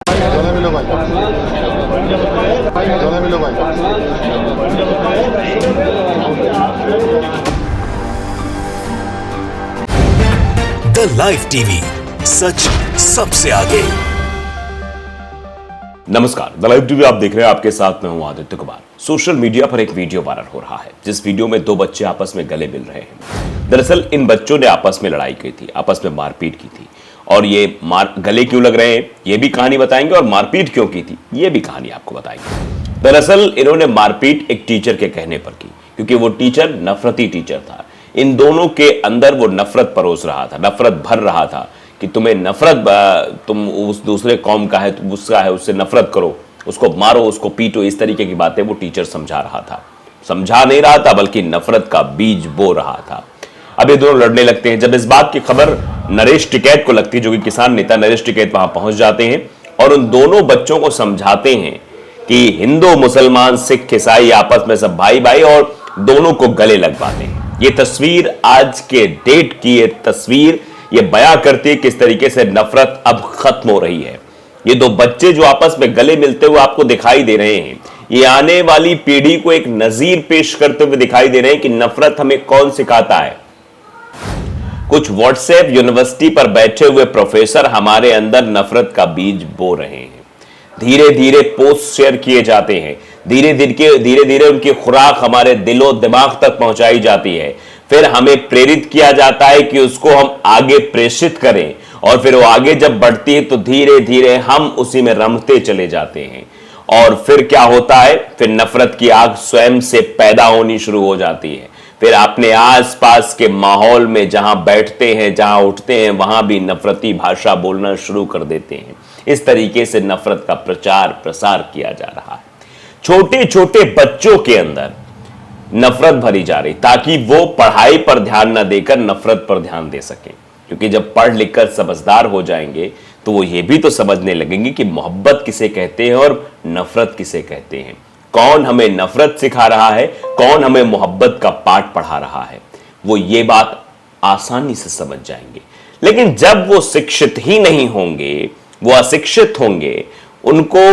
জলে মিলো ভাই, জলে মিলো ভাই। द लाइव टीवी, सच सबसे आगे। नमस्कार, द लाइव टीवी आप देख रहे हैं। आपके साथ मैं हूं आदित्य कुमार। सोशल मीडिया पर एक वीडियो वायरल हो रहा है, जिस वीडियो में दो बच्चे आपस में गले मिल रहे हैं। दरअसल इन बच्चों ने आपस में लड़ाई की थी, आपस में मारपीट की थी, और ये गले क्यों लग रहे हैं ये भी कहानी बताएंगे, और मारपीट क्यों की थी ये भी कहानी आपको बताएंगे। दरअसल इन्होंने मारपीट एक टीचर के कहने पर की, क्योंकि वो टीचर नफरती टीचर था। इन दोनों के अंदर वो नफरत परोस रहा था, नफरत भर रहा था कि तुम्हें नफरत, तुम उस दूसरे कौम का है, तुम उसका है, उससे नफरत करो, उसको मारो, उसको पीटो, इस तरीके की बातें वो टीचर समझा रहा था। समझा नहीं रहा था, बल्कि नफरत का बीज बो रहा था। अब ये दोनों लड़ने लगते हैं। जब इस बात की खबर नरेश टिकैत को लगती है, जो कि किसान नेता नरेश टिकैत वहां पहुंच जाते हैं और उन दोनों बच्चों को समझाते हैं कि हिंदू मुसलमान सिख ईसाई आपस में सब भाई भाई, और दोनों को गले लगवाते हैं। ये तस्वीर आज के डेट की ये तस्वीर ये बयां करती है किस तरीके से नफरत अब खत्म हो रही है। ये दो बच्चे जो आपस में गले मिलते हुए आपको दिखाई दे रहे हैं, ये आने वाली पीढ़ी को एक नजीर पेश करते हुए दिखाई दे रहे हैं कि नफरत हमें कौन सिखाता है। कुछ व्हाट्सएप यूनिवर्सिटी पर बैठे हुए प्रोफेसर हमारे अंदर नफरत का बीज बो रहे हैं। धीरे धीरे पोस्ट शेयर किए जाते हैं, धीरे धीरे उनकी खुराक हमारे दिलो दिमाग तक पहुंचाई जाती है। फिर हमें प्रेरित किया जाता है कि उसको हम आगे प्रेषित करें, और फिर वो आगे जब बढ़ती है तो धीरे धीरे हम उसी में रमते चले जाते हैं। और फिर क्या होता है, फिर नफरत की आग स्वयं से पैदा होनी शुरू हो जाती है। फिर अपने आसपास के माहौल में जहां बैठते हैं, जहां उठते हैं, वहां भी नफरती भाषा बोलना शुरू कर देते हैं। इस तरीके से नफरत का प्रचार प्रसार किया जा रहा है। छोटे छोटे बच्चों के अंदर नफरत भरी जा रही, ताकि वो पढ़ाई पर ध्यान न देकर नफरत पर ध्यान दे सकें। क्योंकि जब पढ़ लिख कर समझदार हो जाएंगे तो वो ये भी तो समझने लगेंगे कि मोहब्बत किसे कहते हैं और नफरत किसे कहते हैं। कौन हमें नफरत सिखा रहा है, कौन हमें मोहब्बत का पाठ पढ़ा रहा है, वो ये बात आसानी से समझ जाएंगे। लेकिन जब वो शिक्षित ही नहीं होंगे, वो अशिक्षित होंगे, उनको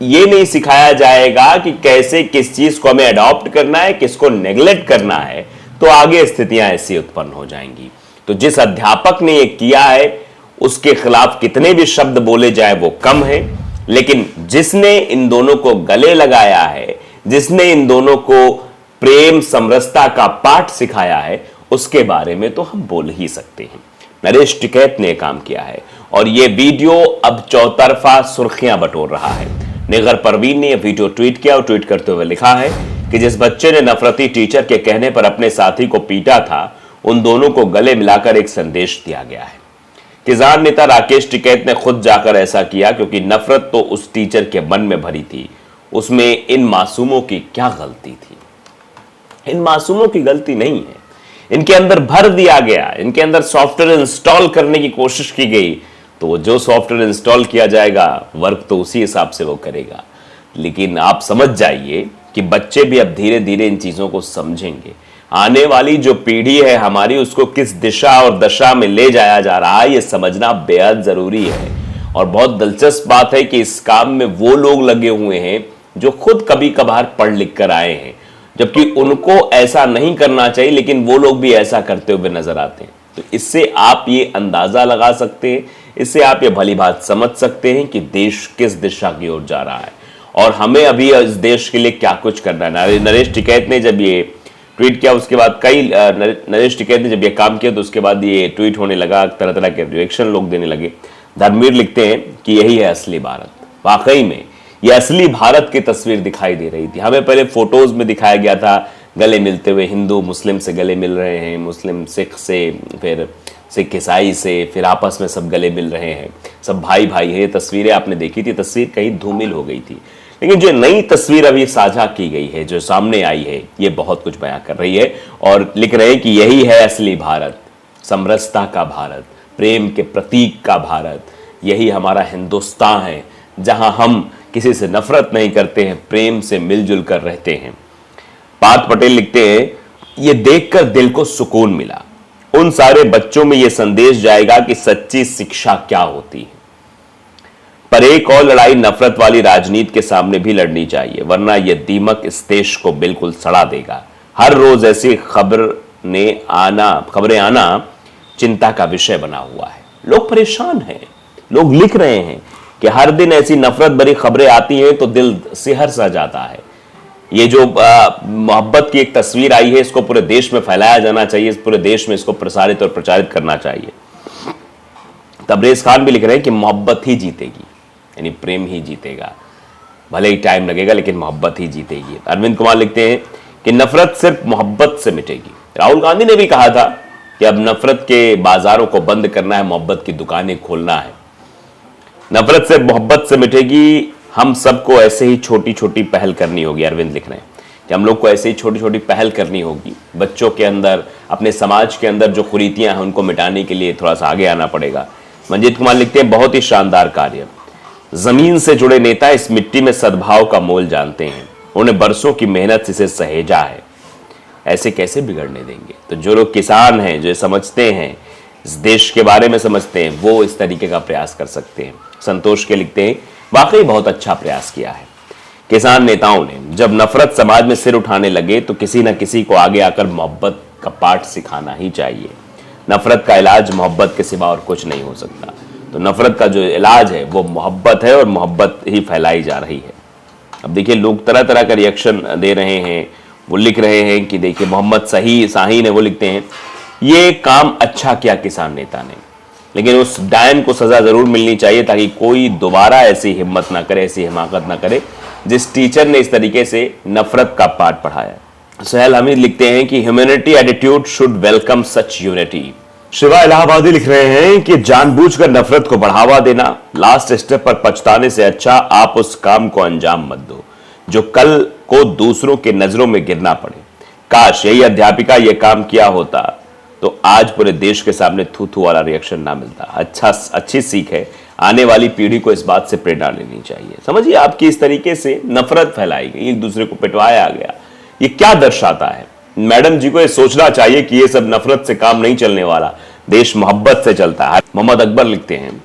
ये नहीं सिखाया जाएगा कि कैसे किस चीज को हमें अडॉप्ट करना है, किसको नेग्लेक्ट करना है, तो आगे स्थितियां ऐसी उत्पन्न हो जाएंगी। तो जिस अध्यापक ने ये किया है उसके खिलाफ कितने भी शब्द बोले जाए वो कम है, लेकिन जिसने इन दोनों को गले लगाया है, जिसने इन दोनों को प्रेम समरसता का पाठ सिखाया है, उसके बारे में तो हम बोल ही सकते हैं। नरेश टिकैत ने काम किया है, और यह वीडियो अब चौतरफा सुर्खियां बटोर रहा है। निगर परवीन ने यह वीडियो ट्वीट किया, और ट्वीट करते हुए लिखा है कि जिस बच्चे ने नफरती टीचर के कहने पर अपने साथी को पीटा था, उन दोनों को गले मिलाकर एक संदेश दिया गया है। किसान नेता राकेश टिकैत ने खुद जाकर ऐसा किया, क्योंकि नफरत तो उस टीचर के मन में भरी थी। उसमें इन मासूमों की क्या गलती थी? इन मासूमों की गलती नहीं है, इनके अंदर भर दिया गया, इनके अंदर सॉफ्टवेयर इंस्टॉल करने की कोशिश की गई, तो जो सॉफ्टवेयर इंस्टॉल किया जाएगा वर्क तो उसी हिसाब से वो करेगा। लेकिन आप समझ जाइए कि बच्चे भी अब धीरे धीरे इन चीजों को समझेंगे। आने वाली जो पीढ़ी है हमारी, उसको किस दिशा और दशा में ले जाया जा रहा है, ये समझना बेहद जरूरी है। और बहुत दिलचस्प बात है कि इस काम में वो लोग लगे हुए हैं जो खुद कभी कभार पढ़ लिख कर आए हैं, जबकि उनको ऐसा नहीं करना चाहिए, लेकिन वो लोग भी ऐसा करते हुए नजर आते हैं। तो इससे आप ये अंदाजा लगा सकते हैं, इससे आप ये भली बात समझ सकते हैं कि देश किस दिशा की ओर जा रहा है, और हमें अभी इस देश के लिए क्या कुछ करना है। नरेश टिकैत ने जब ये ट्वीट किया, उसके बाद नरेश टिकैत ने जब ये काम किया, तो उसके बाद ये ट्वीट होने लगा, तरह तरह के रिएक्शन लोग देने लगे। धर्मवीर लिखते हैं कि यही है असली भारत। वाकई में ये असली भारत की तस्वीर दिखाई दे रही थी। हमें पहले फोटोज में दिखाया गया था गले मिलते हुए, हिंदू मुस्लिम से गले मिल रहे हैं, मुस्लिम सिख से, फिर सिख ईसाई से, फिर आपस में सब गले मिल रहे हैं, सब भाई भाई है। तस्वीरें आपने देखी थी, तस्वीर कहीं धूमिल हो गई थी। लेकिन जो नई तस्वीर अभी साझा की गई है, जो सामने आई है, ये बहुत कुछ बयां कर रही है, और लिख रहे हैं कि यही है असली भारत, समरसता का भारत, प्रेम के प्रतीक का भारत। यही हमारा हिंदुस्तान है, जहां हम किसी से नफरत नहीं करते हैं, प्रेम से मिलजुल कर रहते हैं। पार्थ पटेल लिखते हैं, ये देखकर दिल को सुकून मिला। उन सारे बच्चों में यह संदेश जाएगा कि सच्ची शिक्षा क्या होती है। पर एक और लड़ाई नफरत वाली राजनीति के सामने भी लड़नी चाहिए, वरना यह दीमक इस देश को बिल्कुल सड़ा देगा। हर रोज ऐसी खबरें आना चिंता का विषय बना हुआ है। लोग परेशान हैं, लोग लिख रहे हैं कि हर दिन ऐसी नफरत भरी खबरें आती हैं तो दिल सिहर सा जाता है। ये जो मोहब्बत की एक तस्वीर आई है, इसको पूरे देश में फैलाया जाना चाहिए, पूरे देश में इसको प्रसारित और प्रचारित करना चाहिए। तबरेज खान भी लिख रहे हैं कि मोहब्बत ही जीतेगी, यानी प्रेम ही जीतेगा, भले ही टाइम लगेगा लेकिन मोहब्बत ही जीतेगी। अरविंद कुमार लिखते हैं कि नफरत सिर्फ मोहब्बत से मिटेगी। राहुल गांधी ने भी कहा था कि अब नफरत के बाजारों को बंद करना है, मोहब्बत की दुकानें खोलना है। नफरत से मोहब्बत से मिटेगी, हम सबको ऐसे ही छोटी छोटी पहल करनी होगी। अरविंद लिख रहे हैं कि हम लोग को ऐसे ही छोटी छोटी पहल करनी होगी। बच्चों के अंदर, अपने समाज के अंदर जो कुरीतियां हैं उनको मिटाने के लिए थोड़ा सा आगे आना पड़ेगा। मंजीत कुमार लिखते हैं बहुत ही शानदार कार्य, जमीन से जुड़े नेता इस मिट्टी में सद्भाव का मोल जानते हैं, उन्हें बरसों की मेहनत से इसे सहेजा है, ऐसे कैसे बिगड़ने देंगे। तो जो लोग किसान हैं, जो समझते हैं, इस देश के बारे में समझते हैं, वो इस तरीके का प्रयास कर सकते हैं। संतोष के लिखते हैं वाकई बहुत अच्छा प्रयास किया है किसान नेताओं ने। जब नफरत समाज में सिर उठाने लगे तो किसी न किसी को आगे आकर मोहब्बत का पाठ सिखाना ही चाहिए। नफरत का इलाज मोहब्बत के सिवा और कुछ नहीं हो सकता। तो नफरत का जो इलाज है वो मोहब्बत है, और मोहब्बत ही फैलाई जा रही है। अब देखिए, लोग तरह तरह का रिएक्शन दे रहे हैं। वो लिख रहे हैं कि देखिए, मोहम्मद शाहीन है, वो लिखते हैं ये काम अच्छा किया किसान नेता ने, लेकिन उस डायन को सजा जरूर मिलनी चाहिए ताकि कोई दोबारा ऐसी हिम्मत ना करे, ऐसी हिमाकत ना करे जिस टीचर ने इस तरीके से नफरत का पाठ पढ़ाया। सोहेल हमीद लिखते हैं कि humanity attitude should welcome such unity. Shiva Allahabadi लिख रहे हैं कि जानबूझकर नफरत को बढ़ावा देना, लास्ट स्टेप पर पछताने से अच्छा आप उस काम को अंजाम मत दो जो कल को दूसरों के नजरों में गिरना पड़े। काश यही अध्यापिका यह काम किया होता तो आज पूरे देश के सामने थू थू वाला रिएक्शन ना मिलता। अच्छी सीख है, आने वाली पीढ़ी को इस बात से प्रेरणा लेनी चाहिए। समझिए, आपकी इस तरीके से नफरत फैलाई गई, एक दूसरे को पिटवाया गया, ये क्या दर्शाता है। मैडम जी को ये सोचना चाहिए कि ये सब नफरत से काम नहीं चलने वाला, देश मोहब्बत से चलता है। मोहम्मद अकबर लिखते हैं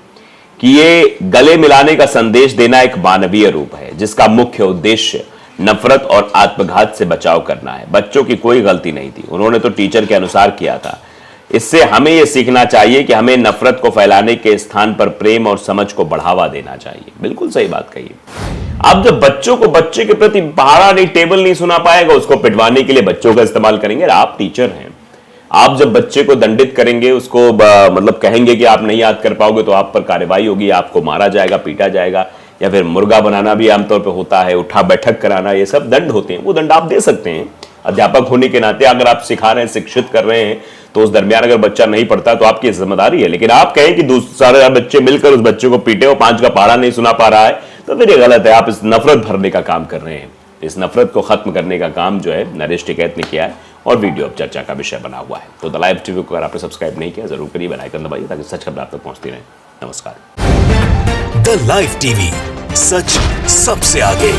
कि ये गले मिलाने का संदेश देना एक मानवीय रूप है जिसका मुख्य उद्देश्य नफरत और आत्मघात से बचाव करना है। बच्चों की कोई गलती नहीं थी, उन्होंने तो टीचर के अनुसार किया था। इससे हमें यह सीखना चाहिए कि हमें नफरत को फैलाने के स्थान पर प्रेम और समझ को बढ़ावा देना चाहिए। बिल्कुल सही बात कही। आप जब बच्चों को बच्चे के प्रति पहाड़ा नहीं, टेबल नहीं सुना पाएगा, उसको पिटवाने के लिए बच्चों का इस्तेमाल करेंगे। आप टीचर हैं, आप जब बच्चे को दंडित करेंगे, उसको मतलब कहेंगे कि आप नहीं याद कर पाओगे तो आप पर कार्रवाई होगी, आपको मारा जाएगा, पीटा जाएगा, या फिर मुर्गा बनाना भी आमतौर पर होता है, उठा बैठक कराना, ये सब दंड होते हैं। वो दंड आप दे सकते हैं अध्यापक होने के नाते। अगर आप सिखा रहे हैं, शिक्षित कर रहे हैं, तो उस दरमियान अगर बच्चा नहीं पढ़ता तो आपकी जिम्मेदारी है। लेकिन आप कहें कि सारे बच्चे मिलकर उस बच्चे को पीटे और 5 का पहाड़ा नहीं सुना पा रहा है, तो फिर ये गलत है। आप इस नफरत भरने का काम कर रहे हैं। इस नफरत को खत्म करने का काम जो है नरेश टिकैत ने किया है, और वीडियो अब चर्चा का विषय बना हुआ है। तो द लाइव टीवी को अगर आपने सब्सक्राइब नहीं किया, जरूर करिए, बेल आइकन दबाइए ताकि सच खबर आप तक पहुंचती रहे। नमस्कार। द लाइव टीवी, सच सबसे आगे।